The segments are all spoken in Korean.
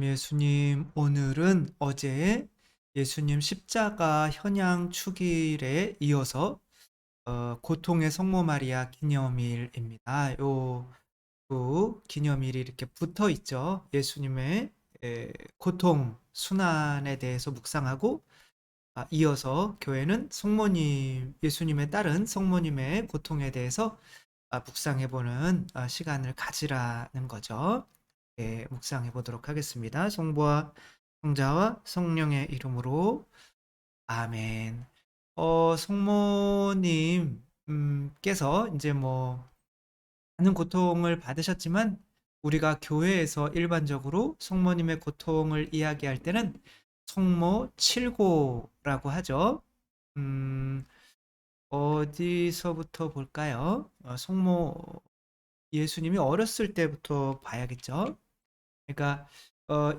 예수님, 오늘은 어제 예수님 십자가 현양 축일에 이어서 고통의 성모 마리아 기념일입니다. 요 기념일이 이렇게 붙어 있죠. 예수님의 고통, 순환에 대해서 묵상하고, 이어서 교회는 성모님, 예수님의 딸은 성모님의 고통에 대해서 묵상해보는 시간을 가지라는 거죠. 묵상해 보도록 하겠습니다. 성부와 성자와 성령의 이름으로 아멘. 성모님 께서 이제 뭐 많은 고통을 받으셨지만, 우리가 교회에서 일반적으로 성모님의 고통을 이야기할 때는 성모 칠고라고 하죠. 음, 어디서부터 볼까요? 성모 예수님이 어렸을 때부터 봐야겠죠. 그러니까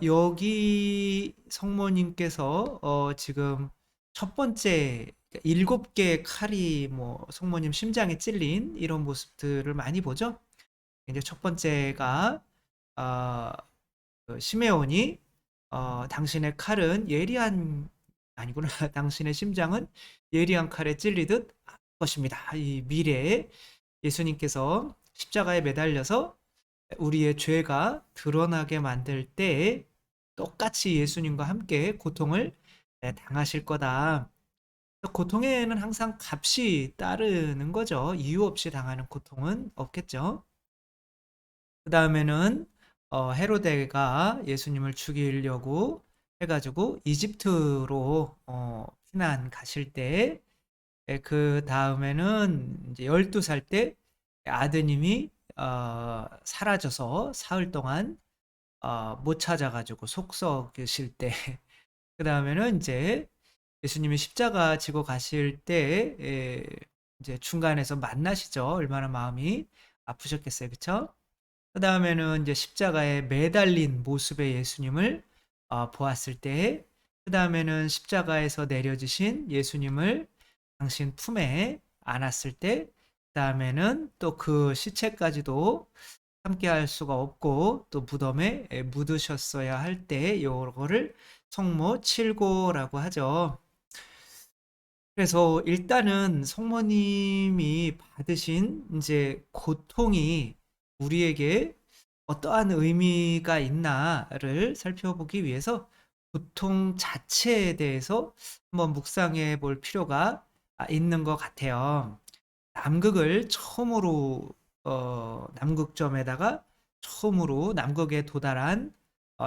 여기 성모님께서 지금 첫 번째, 그러니까 일곱 개의 칼이 뭐 성모님 심장에 찔린 이런 모습들을 많이 보죠. 이제 첫 번째가 어, 시메온이 당신의 칼은 예리한 아니구나. 당신의 심장은 예리한 칼에 찔리듯 아플 것입니다. 이 미래에 예수님께서 십자가에 매달려서 우리의 죄가 드러나게 만들 때에 똑같이 예수님과 함께 고통을 당하실 거다. 고통에는 항상 값이 따르는 거죠. 이유 없이 당하는 고통은 없겠죠. 그 다음에는 헤로데가 예수님을 죽이려고 해가지고 이집트로 피난 가실 때, 그 다음에는 이제 12살 때 아드님이 사라져서 사흘 동안 못 찾아가지고 속 썩으실 때, 그 다음에는 이제 예수님이 십자가 지고 가실 때 이제 중간에서 만나시죠. 얼마나 마음이 아프셨겠어요, 그쵸? 그 다음에는 이제 십자가에 매달린 모습의 예수님을 보았을 때, 그 다음에는 십자가에서 내려지신 예수님을 당신 품에 안았을 때, 그 다음에는 또 그 시체까지도 함께 할 수가 없고 또 무덤에 묻으셨어야 할 때, 요거를 성모 칠고라고 하죠. 그래서 일단은 성모님이 받으신 이제 고통이 우리에게 어떠한 의미가 있나를 살펴보기 위해서 고통 자체에 대해서 한번 묵상해 볼 필요가 있는 것 같아요. 남극을 처음으로 남극점에다가 처음으로 남극에 도달한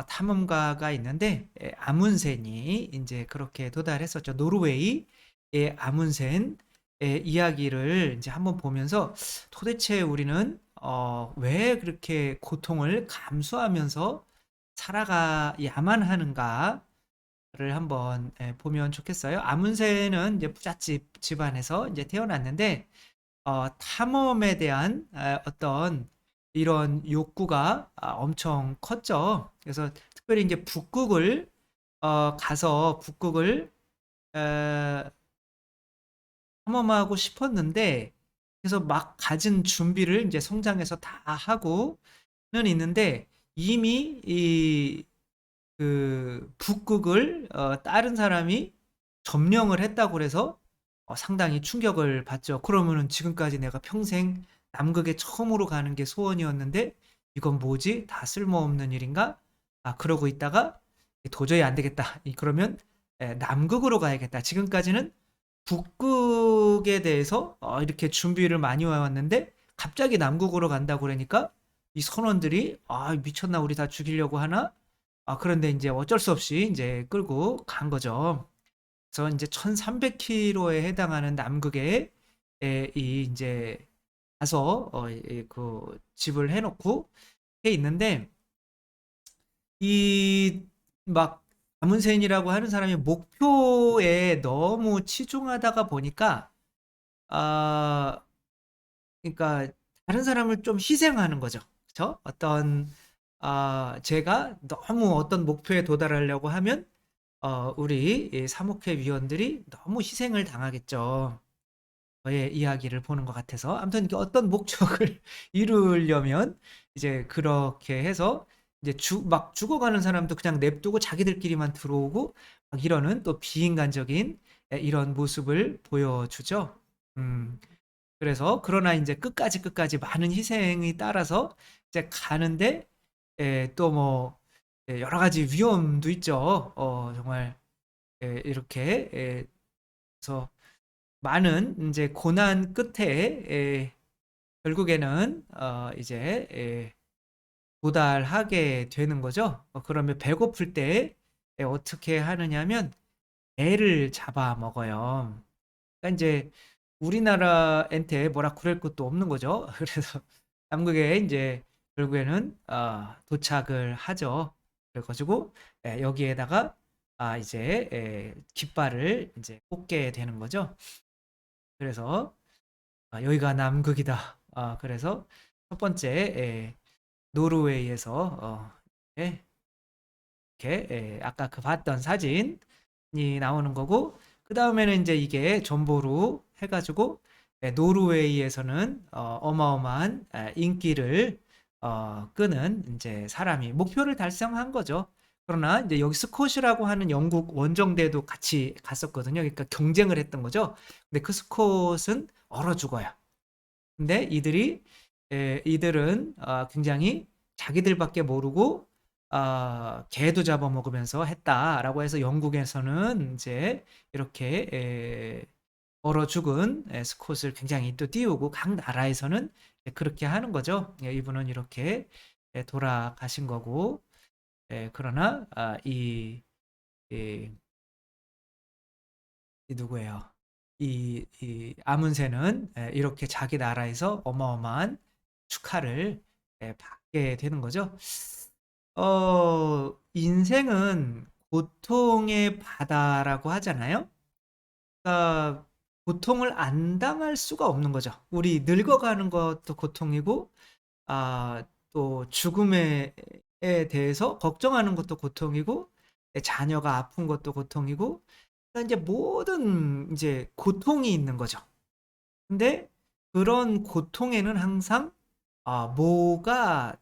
탐험가가 있는데, 아문센이 이제 그렇게 도달했었죠. 노르웨이의 아문센의 이야기를 이제 한번 보면서 도대체 우리는 왜 그렇게 고통을 감수하면서 살아가야만 하는가를 한번 보면 좋겠어요. 아문센은 이제 부잣집 집안에서 이제 태어났는데, 탐험에 대한 어떤 이런 욕구가 엄청 컸죠. 그래서 특별히 이제 북극을 가서 북극을 에, 탐험하고 싶었는데, 그래서 막 갖은 준비를 이제 성장해서 다 하고는 있는데, 이미 이 그 북극을 다른 사람이 점령을 했다고 그래서 상당히 충격을 받죠. 그러면은 지금까지 내가 평생 남극에 처음으로 가는 게 소원이었는데 이건 뭐지? 다 쓸모없는 일인가? 그러고 있다가 도저히 안 되겠다. 그러면 남극으로 가야겠다. 지금까지는 북극에 대해서 이렇게 준비를 많이 해왔는데 갑자기 남극으로 간다고 그러니까 이 선원들이 미쳤나, 우리 다 죽이려고 하나? 그런데 이제 어쩔 수 없이 이제 끌고 간 거죠. 그래서 이제 1300km에 해당하는 남극에 이 이제 가서 그 집을 해놓고 해 있는데, 이 막 아문센이라고 하는 사람이 목표에 너무 치중하다가 보니까 아 그러니까 다른 사람을 좀 희생하는 거죠. 그쵸? 어떤 제가 너무 어떤 목표에 도달하려고 하면 우리 이 사목회 위원들이 너무 희생을 당하겠죠. 저의 이야기를 보는 것 같아서. 아무튼 이게 어떤 목적을 이루려면 이제 그렇게 해서 이제 막 죽어가는 사람도 그냥 냅두고 자기들끼리만 들어오고 막 이러는 또 비인간적인 이런 모습을 보여주죠. 음, 그래서 그러나 이제 끝까지 많은 희생이 따라서 이제 가는데 또 뭐 여러 가지 위험도 있죠. 정말 이렇게 그래서 많은 이제 고난 끝에 결국에는 이제 도달하게 되는 거죠. 그러면 배고플 때 어떻게 하느냐면 애를 잡아 먹어요. 그러니까 이제 우리나라한테 뭐라 그럴 것도 없는 거죠. 그래서 남극에 이제 결국에는 도착을 하죠. 그래가지고 여기에다가 이제 깃발을 이제 꽂게 되는 거죠. 그래서 여기가 남극이다. 그래서 첫 번째 노르웨이에서 예, 이렇게 아까 그 봤던 사진이 나오는 거고 그 다음에는 이제 이게 전보로 해가지고 노르웨이에서는 어마어마한 인기를 끄는 이제 사람이 목표를 달성한 거죠. 그러나 이제 여기 스콧이라고 하는 영국 원정대도 같이 갔었거든요. 그러니까 경쟁을 했던 거죠. 근데 그 스콧은 얼어 죽어요. 근데 이들은 굉장히 자기들밖에 모르고 개도 잡아먹으면서 했다라고 해서 영국에서는 이제 이렇게 얼어 죽은 스콧을 굉장히 또 띄우고 각 나라에서는 그렇게 하는 거죠. 이분은 이렇게 돌아가신 거고 그러나 이, 이 누구예요? 이 아문세는 이렇게 자기 나라에서 어마어마한 축하를 받게 되는 거죠. 인생은 고통의 바다라고 하잖아요. 그러니까 고통을 안 당할 수가 없는 거죠. 우리 늙어가는 것도 고통이고, 또 죽음에 대해서 걱정하는 것도 고통이고, 자녀가 아픈 것도 고통이고, 그러니까 이제 모든 이제 고통이 있는 거죠. 근데 그런 고통에는 항상 뭐가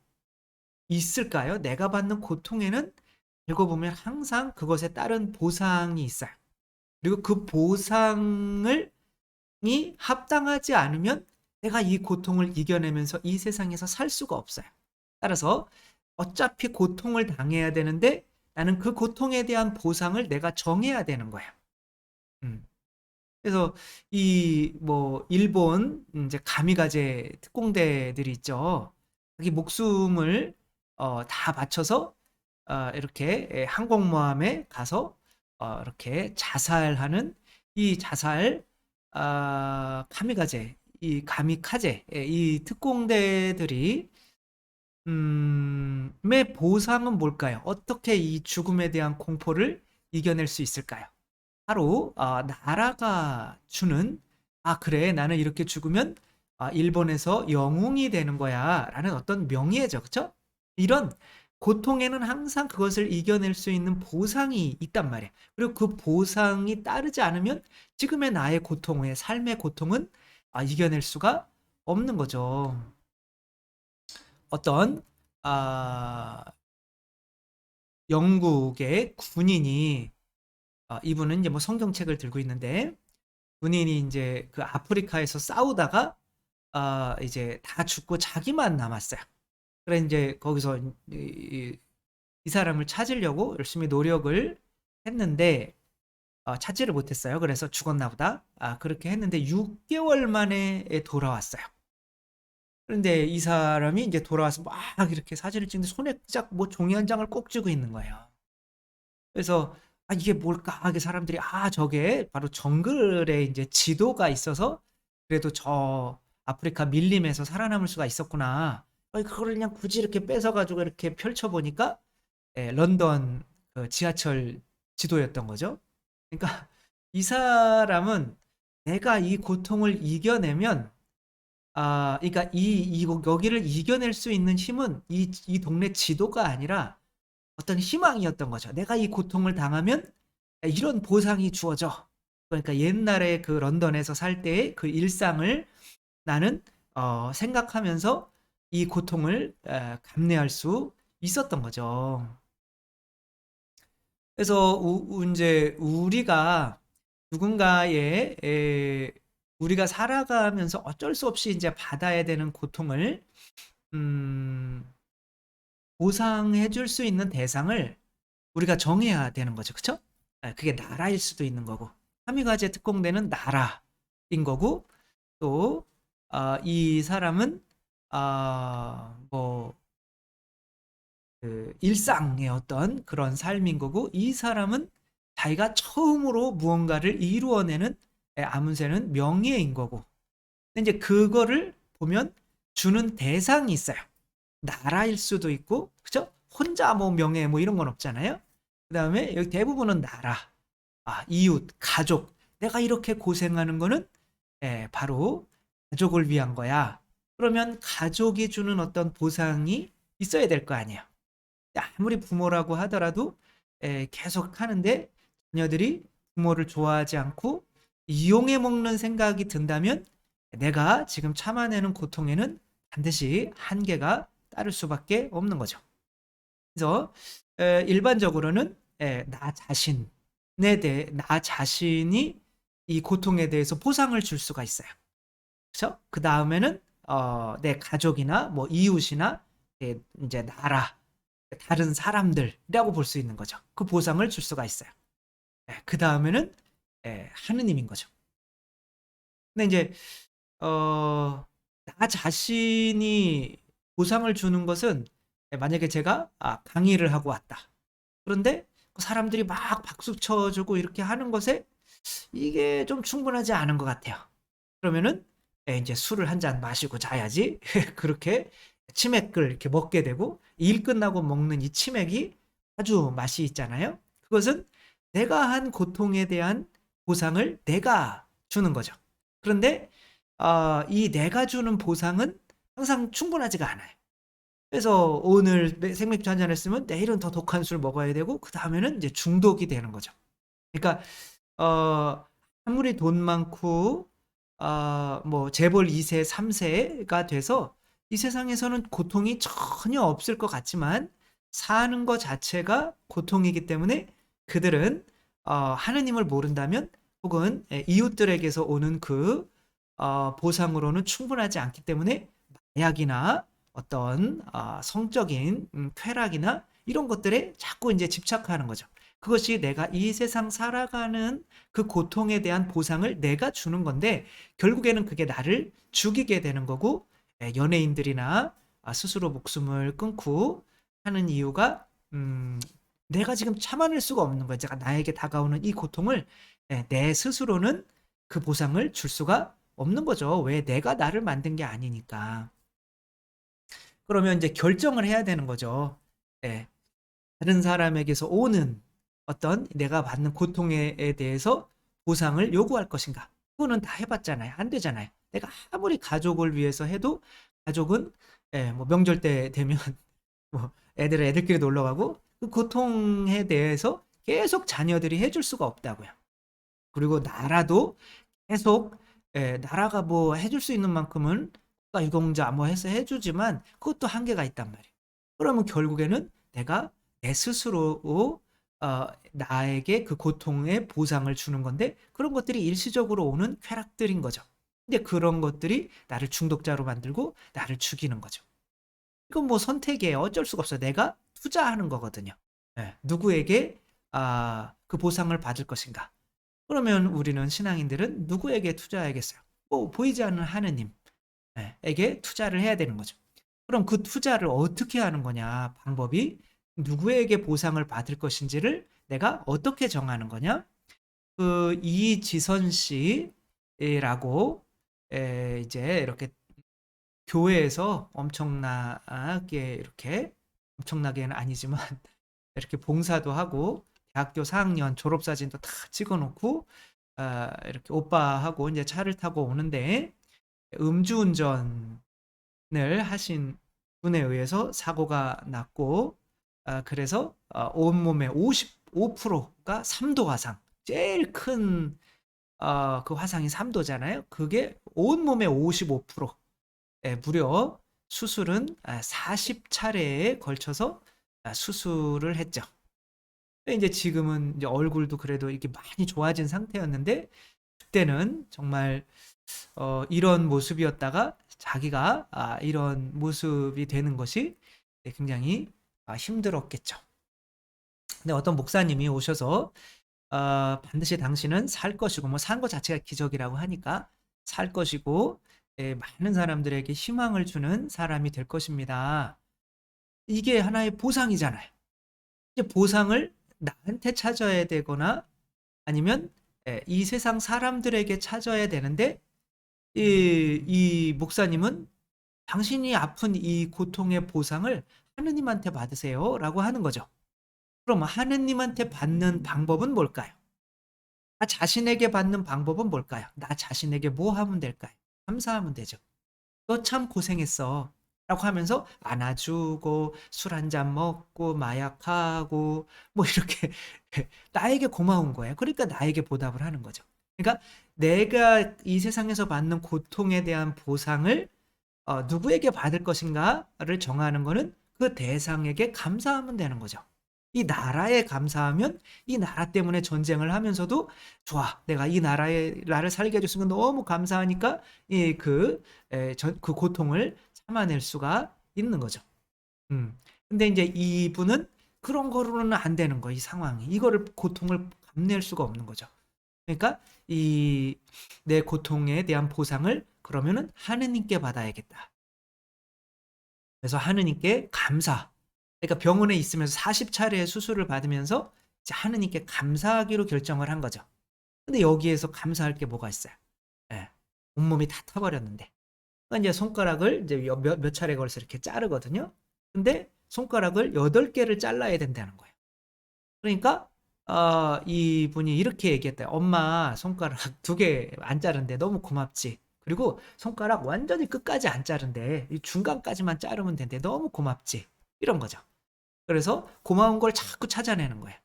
있을까요? 내가 받는 고통에는 알고 보면 항상 그것에 따른 보상이 있어요. 그리고 그 보상을 이 합당하지 않으면 내가 이 고통을 이겨내면서 이 세상에서 살 수가 없어요. 따라서 어차피 고통을 당해야 되는데 나는 그 고통에 대한 보상을 내가 정해야 되는 거예요. 음. 그래서 이 뭐 일본 이제 가미가제 특공대들이 있죠. 자기 목숨을 다 바쳐서 이렇게 항공모함에 가서 이렇게 자살하는 이 자살 카미가제 이 가미카제 이 특공대들이 의 보상은 뭘까요? 어떻게 이 죽음에 대한 공포를 이겨낼 수 있을까요? 바로 나라가 주는 그래 나는 이렇게 죽으면 일본에서 영웅이 되는 거야 라는 어떤 명예죠. 그쵸? 이런 고통에는 항상 그것을 이겨낼 수 있는 보상이 있단 말이에요. 그리고 그 보상이 따르지 않으면 지금의 나의 고통의 삶의 고통은 이겨낼 수가 없는 거죠. 어떤 아, 영국의 군인이 이분은 이제 뭐 성경책을 들고 있는데 군인이 이제 그 아프리카에서 싸우다가 이제 다 죽고 자기만 남았어요. 그래 이제 거기서 이 사람을 찾으려고 열심히 노력을 했는데 찾지를 못했어요. 그래서 죽었나 보다. 그렇게 했는데 6개월 만에 돌아왔어요. 그런데 이 사람이 이제 돌아와서 막 이렇게 사진을 찍는데 손에 뭐 종이 한 장을 꼭 쥐고 있는 거예요. 그래서 이게 뭘까? 이게 사람들이 저게 바로 정글에 이제 지도가 있어서 그래도 저 아프리카 밀림에서 살아남을 수가 있었구나. 그거를 그냥 굳이 이렇게 뺏어가지고 이렇게 펼쳐보니까 런던 그 지하철 지도였던 거죠. 그러니까 이 사람은 내가 이 고통을 이겨내면 그러니까 여기를 이겨낼 수 있는 힘은 이 동네 지도가 아니라 어떤 희망이었던 거죠. 내가 이 고통을 당하면 이런 보상이 주어져. 그러니까 옛날에 그 런던에서 살 때의 그 일상을 나는 생각하면서 이 고통을 감내할 수 있었던 거죠. 그래서 이제 우리가 누군가의 우리가 살아가면서 어쩔 수 없이 이제 받아야 되는 고통을 음, 보상해 줄 수 있는 대상을 우리가 정해야 되는 거죠. 그쵸? 그게 나라일 수도 있는 거고, 함의과제 특공대는 나라인 거고, 또, 이 사람은, 뭐, 그 일상의 어떤 그런 삶인 거고, 이 사람은 자기가 처음으로 무언가를 이루어내는 아문세는 명예인 거고. 근데 이제 그거를 보면 주는 대상이 있어요. 나라일 수도 있고, 그죠? 혼자 뭐 명예 뭐 이런 건 없잖아요. 그 다음에 여기 대부분은 나라, 이웃, 가족. 내가 이렇게 고생하는 거는 바로 가족을 위한 거야. 그러면 가족이 주는 어떤 보상이 있어야 될 거 아니에요. 아무리 부모라고 하더라도 계속 하는데 자녀들이 부모를 좋아하지 않고 이용해 먹는 생각이 든다면 내가 지금 참아내는 고통에는 반드시 한계가 따를 수밖에 없는 거죠. 그래서 일반적으로는 나 자신이 이 고통에 대해서 보상을 줄 수가 있어요. 그렇죠? 그 다음에는 내 가족이나 뭐 이웃이나 이제 나라, 다른 사람들이라고 볼 수 있는 거죠. 그 보상을 줄 수가 있어요. 그 다음에는 하느님인 거죠. 근데 이제 나 자신이 보상을 주는 것은 만약에 제가 강의를 하고 왔다. 그런데 그 사람들이 막 박수 쳐주고 이렇게 하는 것에 이게 좀 충분하지 않은 것 같아요. 그러면은 이제 술을 한 잔 마시고 자야지. 그렇게 치맥을 이렇게 먹게 되고 일 끝나고 먹는 이 치맥이 아주 맛이 있잖아요. 그것은 내가 한 고통에 대한 보상을 내가 주는 거죠. 그런데 이 내가 주는 보상은 항상 충분하지가 않아요. 그래서 오늘 생맥주 한 잔 했으면 내일은 더 독한 술 먹어야 되고 그 다음에는 이제 중독이 되는 거죠. 그러니까 아무리 돈 많고 뭐 재벌 2세, 3세가 돼서 이 세상에서는 고통이 전혀 없을 것 같지만 사는 것 자체가 고통이기 때문에 그들은 하느님을 모른다면 혹은 이웃들에게서 오는 그 보상으로는 충분하지 않기 때문에 마약이나 어떤 성적인 쾌락이나 이런 것들에 자꾸 이제 집착하는 거죠. 그것이 내가 이 세상 살아가는 그 고통에 대한 보상을 내가 주는 건데 결국에는 그게 나를 죽이게 되는 거고 연예인들이나 스스로 목숨을 끊고 하는 이유가 내가 지금 참아낼 수가 없는 거예요. 제가 나에게 다가오는 이 고통을 내 스스로는 그 보상을 줄 수가 없는 거죠. 왜? 내가 나를 만든 게 아니니까. 그러면 이제 결정을 해야 되는 거죠. 예. 다른 사람에게서 오는 어떤 내가 받는 고통에 대해서 보상을 요구할 것인가? 그거는 다 해봤잖아요. 안 되잖아요. 내가 아무리 가족을 위해서 해도 가족은 뭐 명절 때 되면 뭐 애들끼리 놀러 가고 그 고통에 대해서 계속 자녀들이 해줄 수가 없다고요. 그리고 나라도 계속 나라가 뭐 해줄 수 있는 만큼은 국가유공자 뭐 해서 해주지만 그것도 한계가 있단 말이에요. 그러면 결국에는 내가 내 스스로 나에게 그 고통의 보상을 주는 건데 그런 것들이 일시적으로 오는 쾌락들인 거죠. 근데 그런 것들이 나를 중독자로 만들고 나를 죽이는 거죠. 이건 뭐 선택이에요. 어쩔 수가 없어요. 내가 투자하는 거거든요. 누구에게 그 보상을 받을 것인가? 그러면 우리는 신앙인들은 누구에게 투자해야겠어요? 뭐 보이지 않는 하느님에게 투자를 해야 되는 거죠. 그럼 그 투자를 어떻게 하는 거냐? 방법이 누구에게 보상을 받을 것인지를 내가 어떻게 정하는 거냐? 그 이지선 씨라고 이제 이렇게 교회에서 엄청나게 이렇게 엄청나게는 아니지만 이렇게 봉사도 하고 대학교 4학년 졸업사진도 다 찍어놓고 이렇게 오빠하고 이제 차를 타고 오는데 음주운전을 하신 분에 의해서 사고가 났고 그래서 온몸의 55%가 3도 화상 제일 큰 그 화상이 3도잖아요. 그게 온몸의 55% 무려 수술은 40차례에 걸쳐서 수술을 했죠. 이제 지금은 이제 얼굴도 그래도 이렇게 많이 좋아진 상태였는데 그때는 정말 이런 모습이었다가 자기가 이런 모습이 되는 것이 굉장히 힘들었겠죠. 근데 어떤 목사님이 오셔서 반드시 당신은 살 것이고 뭐 사는 것 자체가 기적이라고 하니까 살 것이고 많은 사람들에게 희망을 주는 사람이 될 것입니다. 이게 하나의 보상이잖아요. 이제 보상을 나한테 찾아야 되거나 아니면 이 세상 사람들에게 찾아야 되는데 이 목사님은 당신이 아픈 이 고통의 보상을 하느님한테 받으세요라고 하는 거죠. 그럼 하느님한테 받는 방법은 뭘까요? 나 자신에게 받는 방법은 뭘까요? 나 자신에게 뭐 하면 될까요? 감사하면 되죠. 너 참 고생했어. 라고 하면서 안아주고 술 한 잔 먹고 마약하고 뭐 이렇게 나에게 고마운 거예요. 그러니까 나에게 보답을 하는 거죠. 그러니까 내가 이 세상에서 받는 고통에 대한 보상을 누구에게 받을 것인가를 정하는 거는 그 대상에게 감사하면 되는 거죠. 이 나라에 감사하면 이 나라 때문에 전쟁을 하면서도 좋아. 내가 이 나를 살게 해줬으면 너무 감사하니까 그 고통을 참아낼 수가 있는 거죠. 근데 이제 이분은 그런 거로는 안 되는 거예요. 이 상황이. 이거를 고통을 감낼 수가 없는 거죠. 그러니까 이 내 고통에 대한 보상을 그러면은 하느님께 받아야겠다. 그래서 하느님께 감사. 그러니까 병원에 있으면서 40차례의 수술을 받으면서 이제 하느님께 감사하기로 결정을 한 거죠. 근데 여기에서 감사할 게 뭐가 있어요? 예. 온몸이 다 타버렸는데. 그러니까 이제 손가락을 이제 몇 차례 걸쳐서 이렇게 자르거든요. 근데 손가락을 8개를 잘라야 된다는 거예요. 그러니까 이분이 이렇게 얘기했대요. 엄마 손가락 2개 안 자른데 너무 고맙지. 그리고 손가락 완전히 끝까지 안 자른데 이 중간까지만 자르면 된대. 너무 고맙지. 이런 거죠. 그래서 고마운 걸 자꾸 찾아내는 거예요.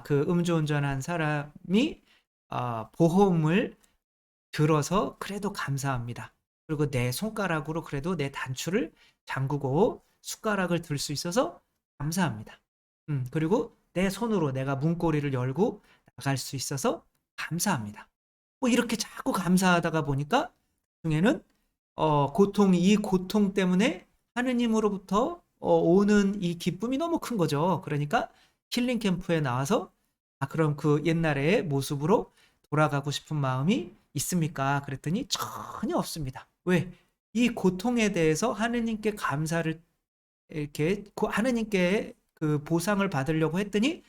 그 음주운전한 사람이 보험을 들어서 그래도 감사합니다. 그리고 내 손가락으로 그래도 내 단추를 잠그고 숟가락을 들 수 있어서 감사합니다. 그리고 내 손으로 내가 문고리를 열고 나갈 수 있어서 감사합니다. 뭐 이렇게 자꾸 감사하다가 보니까 중에는 이 고통 때문에 하느님으로부터 오는 이 기쁨이 너무 큰 거죠. 그러니까 힐링 캠프에 나와서 그럼 그 옛날의 모습으로 돌아가고 싶은 마음이 있습니까? 그랬더니 전혀 없습니다. 왜? 이 고통에 대해서 하느님께 감사를 이렇게 하느님께 그 보상을 받으려고 했더니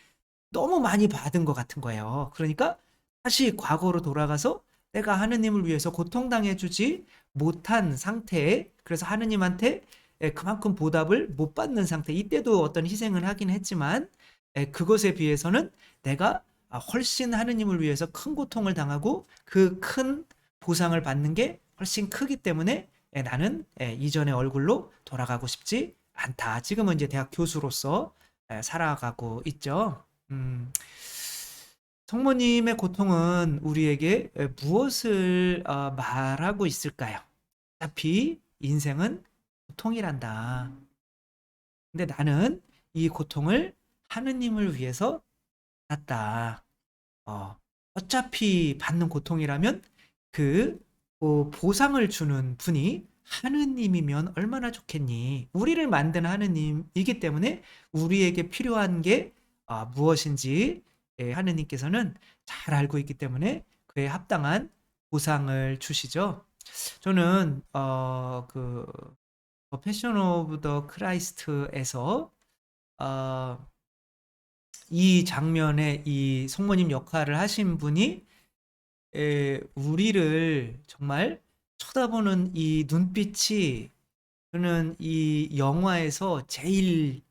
너무 많이 받은 것 같은 거예요. 그러니까 다시 과거로 돌아가서 내가 하느님을 위해서 고통당해 주지 못한 상태에 그래서 하느님한테 그만큼 보답을 못 받는 상태. 이때도 어떤 희생을 하긴 했지만 그것에 비해서는 내가 훨씬 하느님을 위해서 큰 고통을 당하고 그 큰 보상을 받는 게 훨씬 크기 때문에 나는 이전의 얼굴로 돌아가고 싶지 않다. 지금은 이제 대학 교수로서 살아가고 있죠. 성모님의 고통은 우리에게 무엇을 말하고 있을까요? 어차피 인생은 고통이란다. 근데 나는 이 고통을 하느님을 위해서 받았다. 어차피 받는 고통이라면 그 보상을 주는 분이 하느님이면 얼마나 좋겠니? 우리를 만든 하느님이기 때문에 우리에게 필요한 게 무엇인지 하느님께서는 잘 알고 있기 때문에 그에 합당한 보상을 주시죠. 저는 그 패션 오브 더 크라이스트에서 이 장면에 이 성모님 역할을 하신 분이 우리를 정말 쳐다보는 이 눈빛이 저는 이 영화에서 제일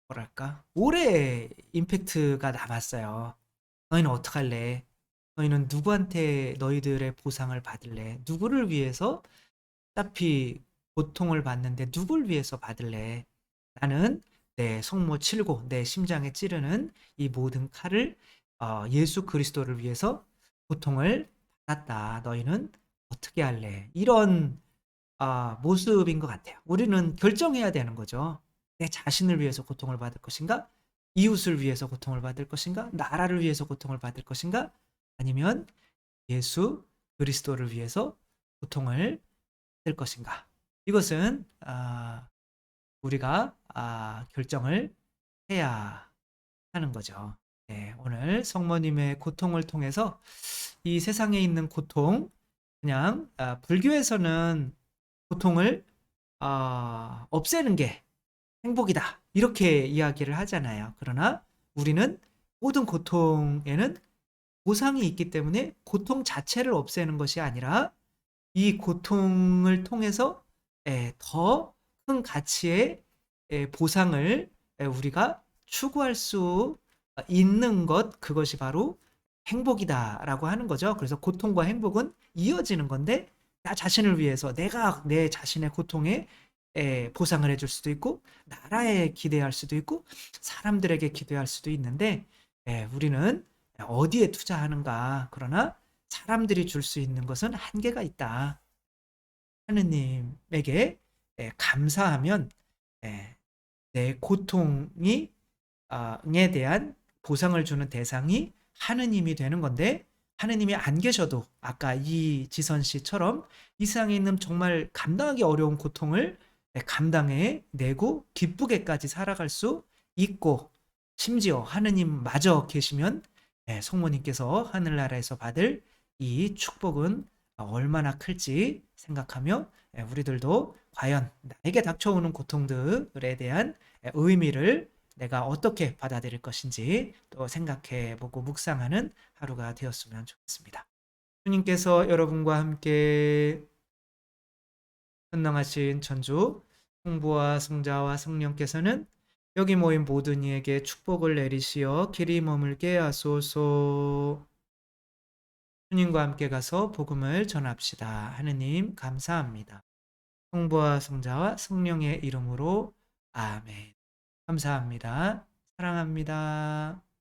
뭐랄까 오래 임팩트가 남았어요. 너희는 어떡할래? 너희는 누구한테 너희들의 보상을 받을래? 누구를 위해서 어차피 고통을 받는데 누굴 위해서 받을래? 나는 내 성모 칠고 내 심장에 찌르는 이 모든 칼을 예수 그리스도를 위해서 고통을 받았다. 너희는 어떻게 할래? 이런 모습인 것 같아요. 우리는 결정해야 되는 거죠. 내 자신을 위해서 고통을 받을 것인가? 이웃을 위해서 고통을 받을 것인가? 나라를 위해서 고통을 받을 것인가? 아니면 예수 그리스도를 위해서 고통을 받을 것인가? 이것은 우리가 결정을 해야 하는 거죠. 네, 오늘 성모님의 고통을 통해서 이 세상에 있는 고통, 그냥 불교에서는 고통을 없애는 게 행복이다. 이렇게 이야기를 하잖아요. 그러나 우리는 모든 고통에는 보상이 있기 때문에 고통 자체를 없애는 것이 아니라 이 고통을 통해서 더 큰 가치의 보상을 우리가 추구할 수 있는 것, 그것이 바로 행복이다라고 하는 거죠. 그래서 고통과 행복은 이어지는 건데, 나 자신을 위해서 내가 내 자신의 고통에 보상을 해줄 수도 있고, 나라에 기대할 수도 있고, 사람들에게 기대할 수도 있는데, 우리는 어디에 투자하는가. 그러나 사람들이 줄 수 있는 것은 한계가 있다. 하느님에게 감사하면 내 고통이 에 대한 보상을 주는 대상이 하느님이 되는 건데, 하느님이 안 계셔도 아까 이지선 씨처럼 이 세상에 있는 정말 감당하기 어려운 고통을 감당해 내고 기쁘게까지 살아갈 수 있고, 심지어 하느님마저 계시면 성모님께서 하늘나라에서 받을 이 축복은 얼마나 클지 생각하며 우리들도 과연 나에게 닥쳐오는 고통들에 대한 의미를 내가 어떻게 받아들일 것인지 또 생각해 보고 묵상하는 하루가 되었으면 좋겠습니다. 주님께서 여러분과 함께 현능하신 천주 성부와 성자와 성령께서는 여기 모인 모든 이에게 축복을 내리시어 길이 머물게 하소서. 주님과 함께 가서 복음을 전합시다. 하느님 감사합니다. 성부와 성자와 성령의 이름으로 아멘. 감사합니다. 사랑합니다.